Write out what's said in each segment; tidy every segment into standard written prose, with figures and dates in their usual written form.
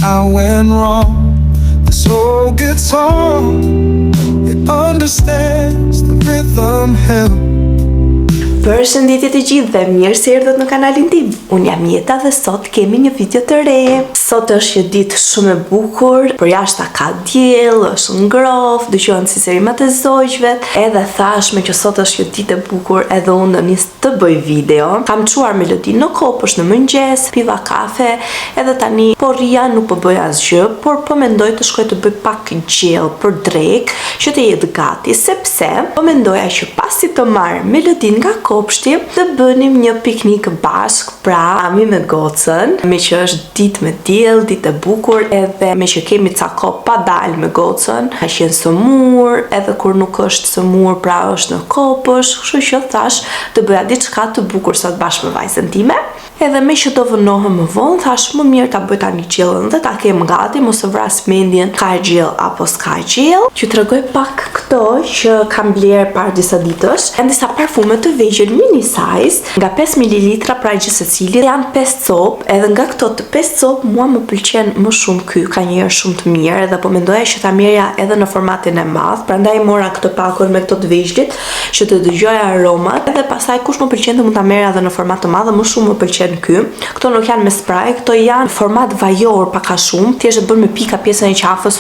I went wrong. This old guitar, it understands the rhythm hell. Përshëndetje të gjithë dhe mirë se erdhët në kanalin tim. Unë jam Jeta dhe sot kemi një video të re. Sot është një ditë shumë e bukur, për jashta ka diell, është ngrohtë, dëgjohen siserimat e zogjve. Edhe thash me që sot është një ditë e bukur, edhe unë do nis të bëj video. Kam çuar melodinë në kopësh në mëngjes, piva kafe, edhe tani po rria, nuk po bëj asgjë, por po mendoj të shkoj të bëj pak gjell për drek, që të jetë gati, sepse po mendoja që pasi të marr melodinë nga kopshti, të bënim një piknik bashk, pra ami me gocën, me që është ditë me diell, ditë e bukur, edhe me që kemi ca kohë pa dalë me gocën, ka qenë sëmur, edhe kur nuk është sëmur, pra është në kopësh, kështu që thash të bëja diçka të bukur sot bashkë me vajzën time. Edhe me që do vënohem më vonë, thash më mirë ta bëj tani gjellën dhe ta kem gati, mos e vras mendjen ka gjell apo s'ka gjell. Që t'rregoj pak këto që kam bler para disa ditësh, janë disa parfume të vegjël mini size, nga 5 ml pra gjithsecili, janë 5 copë, edhe nga këto të 5 copë mua më pëlqen më shumë ky, ka një erë shumë të mirë, edhe po mendoja që ta merrja edhe në formatin e madh, prandaj mora këtë pakun me këto të vegjlit që të dëgjoja aromat, edhe pastaj kush më pëlqen mund ta merrja edhe në format të madh, më shumë më pëlqen ky. Këto nuk janë me spray, këto janë format vajor pak a shumë, thjesht bën me pika pjesën e qafës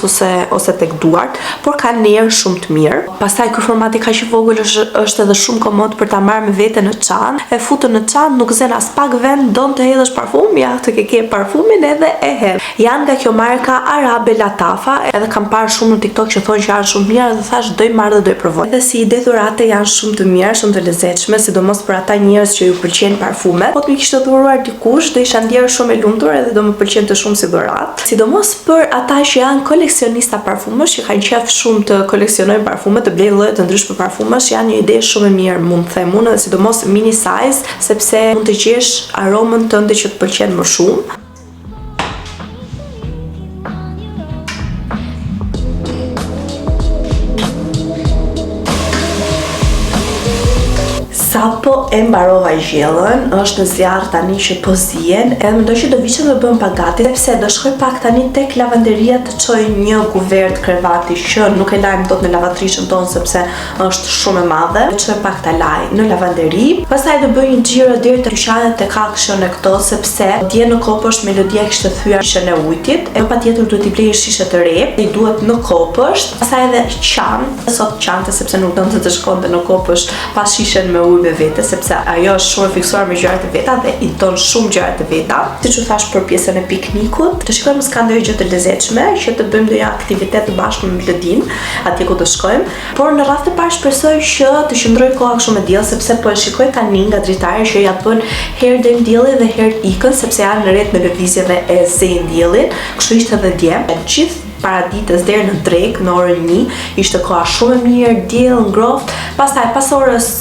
ose tek duart, por kanë një erë shumë të mirë. Pastaj ky formati kaq i vogël është edhe shumë komod për ta marrë me vete në çantë, e futën në çantë, nuk zen as pak vend, don të hedhësh parfum, ja të ke parfumin edhe e hedh. Janë nga kjo marka arabe Latafa, edhe kam parë shumë në TikTok që thonë që janë shumë mirë dhe thash doj marr dhe doj provoj. Edhe si ide dhurate janë shumë të mira, shumë të lezetshme, sidomos për ata njerëz që ju pëlqejnë parfumet. Po të më kishte dhuruar dikush, do isha ndjerë shumë e lumtur edhe do më pëlqente shumë si dhuratë. Sidomos për ata që janë koleksionista parfumësh, që kanë qef shumë të koleksionojnë parfume, të blejnë lloje të ndryshme parfumësh, janë një ide shumë e mirë, mund të them unë, dhe sidomos mini size, sepse mund të gjesh aromën tënde që të pëlqen më shumë. Sapo e mbarova gjellën, është në zjarr tani që po zihen, edhe mendoj që do viçem dhe bëm pak gati, sepse do shkoj pak tani tek lavanderia të çoj një kuvert krevati që nuk e lajm dot në lavatrishën tonë sepse është shumë e madhe. Do çoj pak ta laj në lavanderi, pastaj do bëj një xhiro deri te dyqanet tek Action e këto, sepse dje në kopësht melodia kishte thyer shishën e ujtit, e patjetër duhet i blej shishe të re, i duhet në kopësht, pastaj edhe çantë, sot çantë sepse nuk donte të shkonte në kopësht pas shishen me ujë vete, sepse ajo është shumë e fiksuar me gjërat e veta dhe i don shumë gjërat e veta. Siç u thash për pjesën e piknikut, të shkojmë s'ka ndonjë gjë të lezetshme, që të bëjmë ndonjë aktivitet të bashkë me melodinë, atje ku do shkojmë. Por në radhë të parë shpresoj që të qëndroj koha shumë e diell, sepse po e shikoj tani nga dritare që ja bën herë del dielli dhe herë ikën, sepse janë në rreth me lëvizjeve e zën diellit. Kështu ishte edhe dje. Gjithë para ditës deri në drek në orën 1 ishte koha shumë e mirë, diell ngrohtë. Pastaj pas orës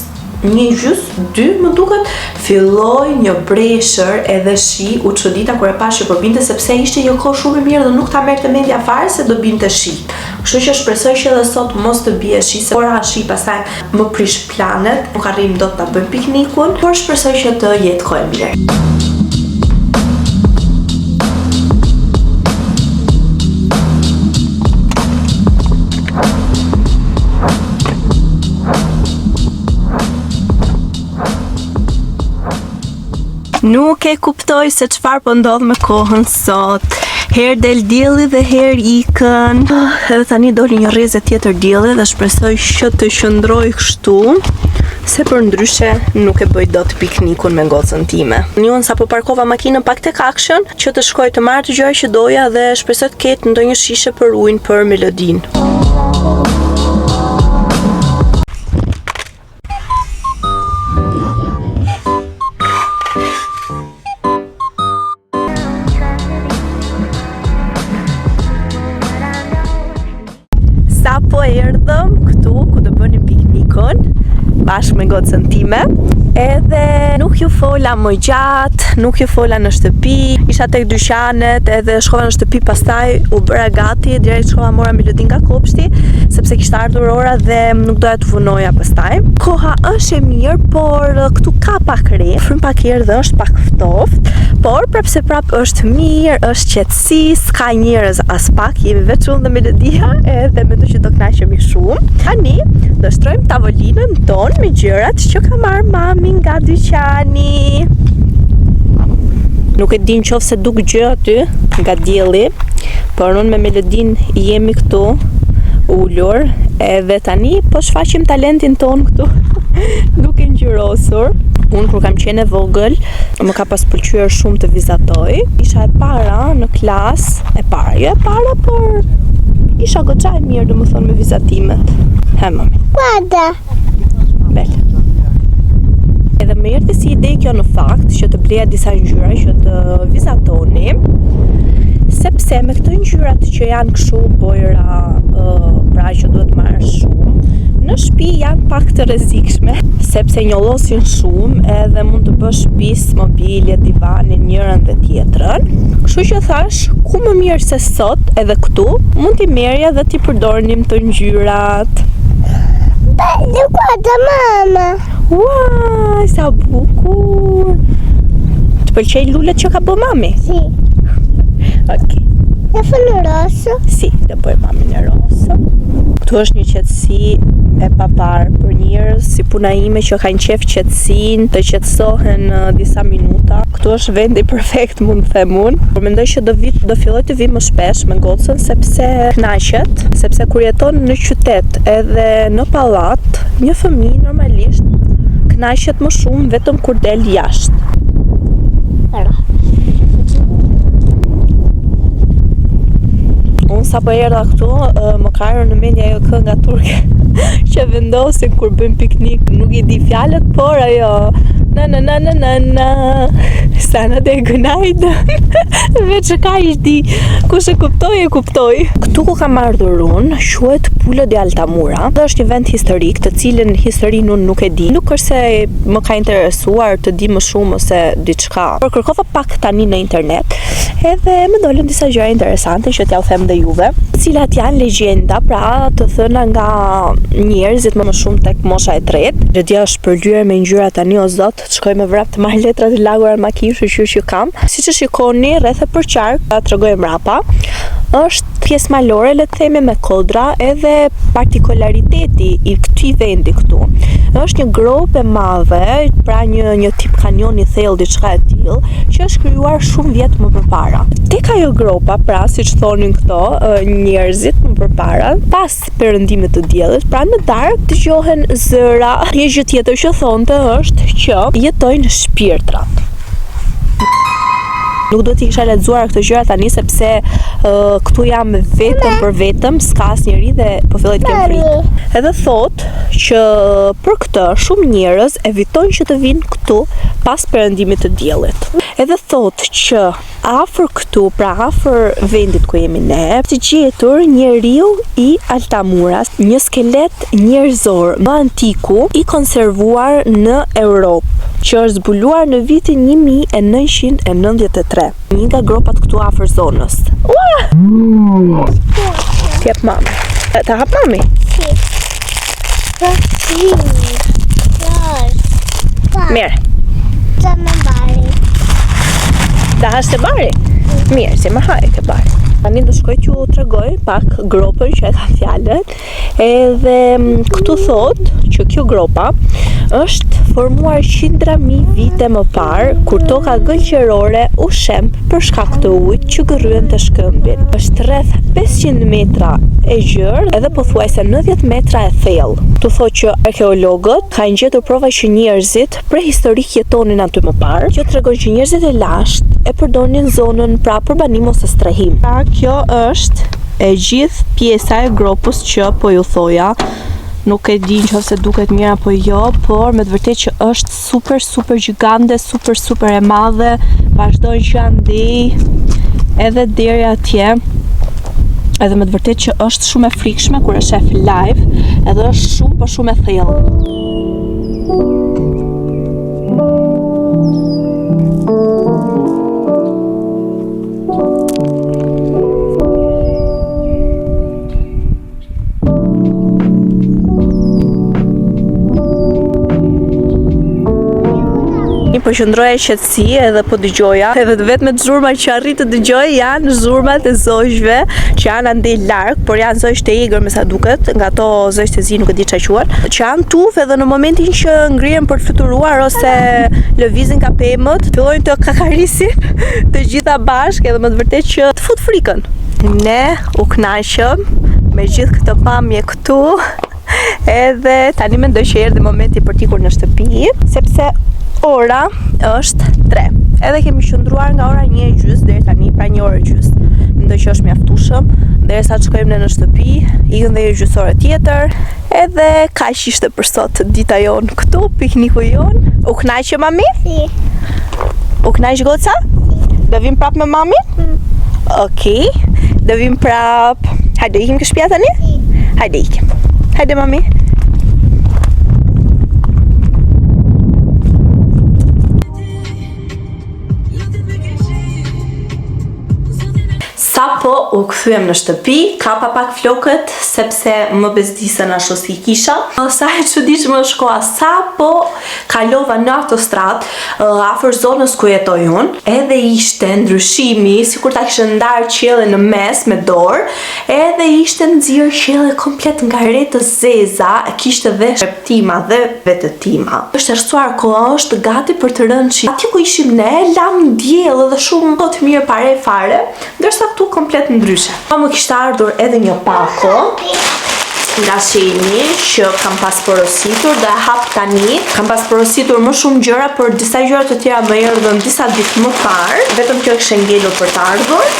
1:30 më duket, filloi një breshër edhe shi, u çudita kur e pash që po binte, sepse ishte një kohë shumë e mirë dhe nuk ta merrte mendja fare se do binte shi. Kështu që shpresoj që edhe sot mos të bie shi, se ora shi pastaj më prish planet, nuk arrim dot ta bëjmë piknikun, por shpresoj që të jetë kohë mirë. Nuk e kuptoj se çfarë po ndodh me kohën sot. Herë del dielli dhe herë ikën. Edhe tani doli një rrezë tjetër dielli dhe shpresoj që të qëndroj kështu, se për ndryshe nuk e bëj dot piknikun me gocën time. Unë sapo parkova makinën pak tek Action që të shkoj të marr të gjëra që doja dhe shpresoj të ketë ndonjë shishe për ujin për melodinë. Po erdhëm këtu ku do bënim piknikun bashkë me gocën time, edhe nuk ju fola më gjatë, nuk ju fola në shtëpi, isha tek dyqanet edhe shkova në shtëpi, pastaj u bëra gati, direkt shkova mora melodin nga kopshti, sepse kishte ardhur ora dhe nuk doja të vunoja pastaj. Koha është e mirë, por këtu ka pak re, frym pak herë dhe është pak ftoft, por prapse prap është mirë, është qetësi, s'ka njerëz as pak, jemi veç unë dhe melodia, edhe mendoj që do kënaqemi shumë. Tani do shtrojmë tavolinën tonë me gjërat që ka marrë mami nga dyqani. Nuk e din qoftë se duk gjë aty nga dielli, por unë me melodin jemi këtu ullur, edhe tani po shfaqim talentin ton këtu duke ngjyrosur. Unë kur kam qenë e vogël, më ka pas pëlqyer shumë të vizatoj. Isha e para në klas, jo e para, por isha goxha e mirë, domethënë me vizatimet. He mami. Guarda. Bel. Edhe më erdhi si ide kjo në fakt që të bleja disa ngjyra që të vizatoni, sepse me këto ngjyrat që janë kështu bojra, pra që duhet marrë shumë, në shtëpi janë pak të rrezikshme, sepse njollosin shumë edhe mund të bësh pis mobilje, divanin, njërën dhe tjetrën. Kështu që thash, ku më mirë se sot, edhe këtu, mund t'i merja dhe t'i përdornim të ngjyrat. Bello, guarda mamma. Uaj, sa bukur! Të pëlqej lulet që ka bë mami? Sì. Ok. E fanno rosso? Si, do bëj mami në rosso. Këtu është një qetësi e paparë për njerëz si puna ime që kanë qef qetësinë, të qetësohen në disa minuta. Këtu është vendi perfekt, mund të them unë. Por mendoj që do filloj të vi më shpesh me gocën sepse kënaqet, sepse kur jeton në qytet edhe në pallat, një fëmijë normalisht kënaqet më shumë vetëm kur del jashtë. Unë sa po erdha këtu, më ka ardhur në mendje ajo kënga turke që vendosin kur bëjmë piknik, nuk i di fjalët, por ajo na na na na na na sana de günaydın. Veç ka ish di, kush e kuptoi e kuptoi. Këtu ku kam ardhur unë, quhet Pulo de Altamura. Dhe është një vend historik, të cilën historinë unë nuk e di. Nuk është se më ka interesuar të di më shumë ose diçka, por kërkova pak tani në internet, edhe më dolën disa gjëra interesante që t'ja u them dhe juve, të cilat janë legjenda, pra të thëna nga njerëzit më shumë tek mosha e tretë. Gjëja është përlyer me ngjyra tani o zot, të shkoj me vrap të marr letrat e lagura në makinë, që kam. Siç e shikoni rreth e përqark, ta tregoj mrapa, është pjesë malore, le të themi, me kodra, edhe partikulariteti i këtij vendi këtu është një grop e madhe, pra një tip kanjoni thellë, diçka e tillë, që është krijuar shumë vjet më përpara. Tek ajo gropa, pra siç thonin këto njerëzit më përpara, pas perëndimit të diellit, pra në darkë dëgjohen zëra. Një gjë tjetër që thonte është që jetojnë shpirtrat. Nuk do t'i kisha lexuar këto gjëra tani sepse këtu jam vetëm për vetëm, s'ka asnjëri dhe po filloj të kem frikë. Edhe thot që për këtë shumë njerëz evitojnë që të vinë këtu pas perëndimit të diellit. Edhe thot që afër këtu, pra afër vendit ku jemi ne, të gjetur njeriu i Altamuras, një skelet njerëzor më antiku i konservuar në Europë, që është zbuluar në vitin 1993. Një nga gropat këtu afër zonës. T'jep mami. Ta hap mami? Mirë. Da hash të bari? Mirë, si më haj ke bari. Tani do shkoj t'ju tregoj pak gropën që e ka fjalët. Edhe këtu thot që kjo gropa është formuar qindra mijë vite më parë, kur toka gëlqërore u shemb për shkak të ujit që gërryen të shkëmbin. Është rreth 500 metra e gjerë edhe pothuajse 90 metra e thellë. Tu thotë që arkeologët kanë gjetur prova që njerëzit prehistorik jetonin aty më parë, që tregon që njerëzit e lashtë e përdonin zonën pra për banim ose strehim. Pra kjo është e gjithë pjesa e gropës që po ju thoja. Nuk e di nëse duket mirë apo jo, por me të vërtetë që është super gjigande, super e madhe, vazhdon që andej edhe deri atje. Edhe me të vërtetë që është shumë e frikshme kur e shef live, edhe është shumë e thellë. po qëndroja qetësi edhe po dëgjoja, edhe vetëm zurmat që arrit të dëgjoj janë zurmat e zogjve që janë andej larg, por janë zogj të egër me sa duket, nga ato zogj të zi nuk e di çfarë quhen, që janë tuf edhe në momentin që ngrihen për të fluturuar ose lëvizin ka pemët, fillojnë të kakarisin të gjitha bashkë edhe më të vërtet që të fut frikën. Ne u kënaqëm me gjithë këtë pamje këtu. Edhe tani mendoj që erdhi momenti për t'ikur në shtëpi, sepse ora është 3. Edhe kemi qëndruar nga ora 1:30 deri tani, pra 1 orë gjys. Mendoj që është mjaftueshëm, derisa të shkojmë në shtëpi, ikën dhe një gjysore tjetër. Edhe kaq ishte për sot dita jon këtu, pikniku jon. U kënaqë mami? Si. U kënaq goca? Do vim prap me mami? Okej. Do vim prap. Hajde ikim ke shtëpia tani? Hajde ikim. Hajde mami. Sa po u kthyem në shtëpi, kapa pak flokët sepse më bezdisën ashtu si kisha. Sa e çuditshme është koha, sa po kalova në autostradë afër zonës ku jetoj unë, edhe ishte ndryshimi, sikur ta kishte ndarë qiellin në mes me dorë, edhe ishte nxjerr qielli komplet nga re të zeza, kishte dhe sheptima dhe vetëtima. Është errësuar koha, është gati për të rënë shi. Aty ku ishim ne, lam diell edhe shumë të mirë pare fare, ndërsa këtu komplet ndryshe. Pa më kishte ardhur edhe një pako nga sheni që kam pas porositur dhe hap tani. Kam pas porositur më shumë gjëra, por disa gjëra të tjera më erdhën disa ditë më parë. Vetëm kjo kishte ngelur për të ardhur.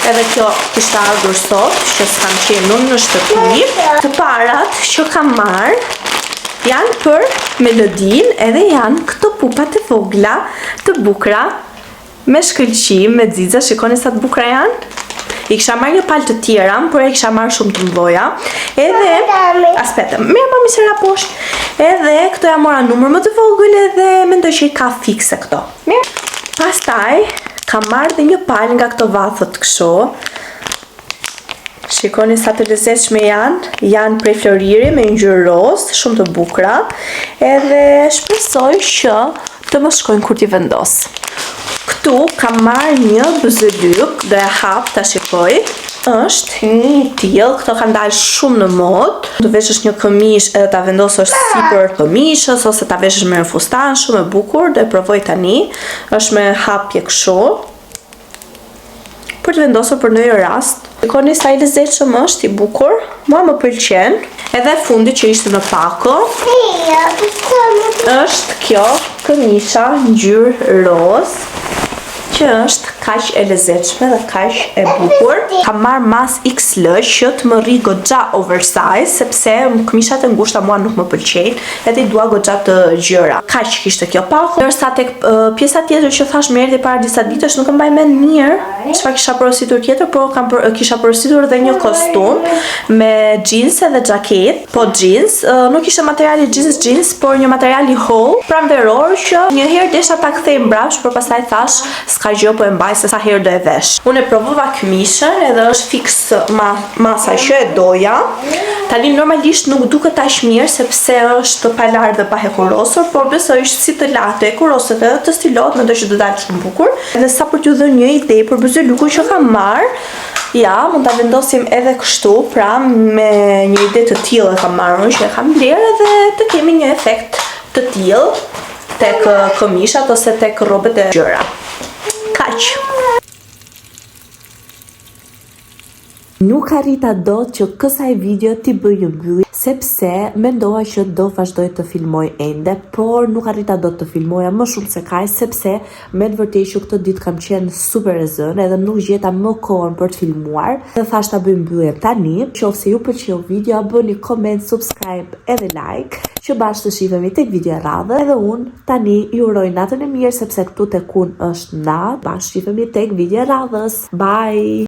Edhe kjo kishte ardhur sot, që s'kam qenë unë në shtëpi. Të parat që kam marrë janë për Melodin, edhe janë këto pupat e vogla të bukra me shkëlqim, me xixa, shikoni sa të bukra janë. I kisha marrë një palë të tjera, por e kisha marrë shumë të mdoja. Edhe, aspetta, merr mami se poshtë. Edhe këto ja mora numër më të vogël edhe mendoj që i ka fikse këto. Mirë. Pastaj kam marrë dhe një palë nga këto vathët kështu. Shikoni sa të lezetshme janë prej floriri me ngjyrë roz, shumë të bukura. Edhe shpresoj që të më shkojnë kur t'i vendos. Këtu kam marrë një bëzëlyk, do e hap ta shikoj. Është një tillë, këto kanë dalë shumë në modë. Do veshësh një këmishë edhe ta vendosësh sipër këmishës ose ta veshësh me një fustan, shumë e bukur, do e provoj tani. Është me hapje kështu. Për të vendosur për ndonjë rast. Shikoni sa i lezetshëm është, i bukur. Mua më pëlqen. Edhe fundi që ishte në pako është kjo këmisha ngjyrë roz, që është kaq e lezetshme dhe kaq e bukur. Kam marrë mas XL që të më rri goxha oversize, sepse këmishat e ngushta mua nuk më pëlqejnë, edhe i dua goxha të gjëra. Kaq kishte kjo pako. Ndërsa tek pjesa tjetër që thash më erdhi para disa ditësh, nuk e mbaj mend mirë çfarë kisha porositur tjetër, por kisha porositur edhe një kostum me jeans dhe xhaketë, po jeans, nuk ishte materiali jeans, por një material i holl, pranveror që një herë desha ta kthej mbrapsht, por pastaj thash s'ka gjë, po e mbaj se sa herë do e vesh. Unë e provova këmishën edhe është fiks masa që e doja. Tani normalisht nuk duket aq mirë sepse është pa larë dhe pa hekurosur, por besoj është si të lartë, hekurosur edhe të stilot, mendoj që do dalë shumë bukur. Edhe sa për t'ju dhënë një ide për bëzëlykun që kam marrë, ja, mund ta vendosim edhe kështu, pra me një ide të tillë e kam marrë që e kam blerë edhe të kemi një efekt të tillë tek këmishat ose tek rrobët e gjëra. Kaq. Nuk arrita dot që kësaj video t'i bëj një mbyllje, sepse mendoja që do vazhdoj të filmoj ende, por nuk arrita dot të filmoja më shumë se kaq, sepse me të vërtetë që këtë ditë kam qenë super e zënë edhe nuk gjeta më kohën për të filmuar. Dhe thash ta bëj mbylljen tani. Nëse ju pëlqeu video, bëni comment, subscribe edhe like, që bashkë të shihemi tek video e radhës. Edhe unë tani ju uroj natën e mirë, sepse këtu tek unë është natë. Bashkë shihemi tek video e radhës. Bye.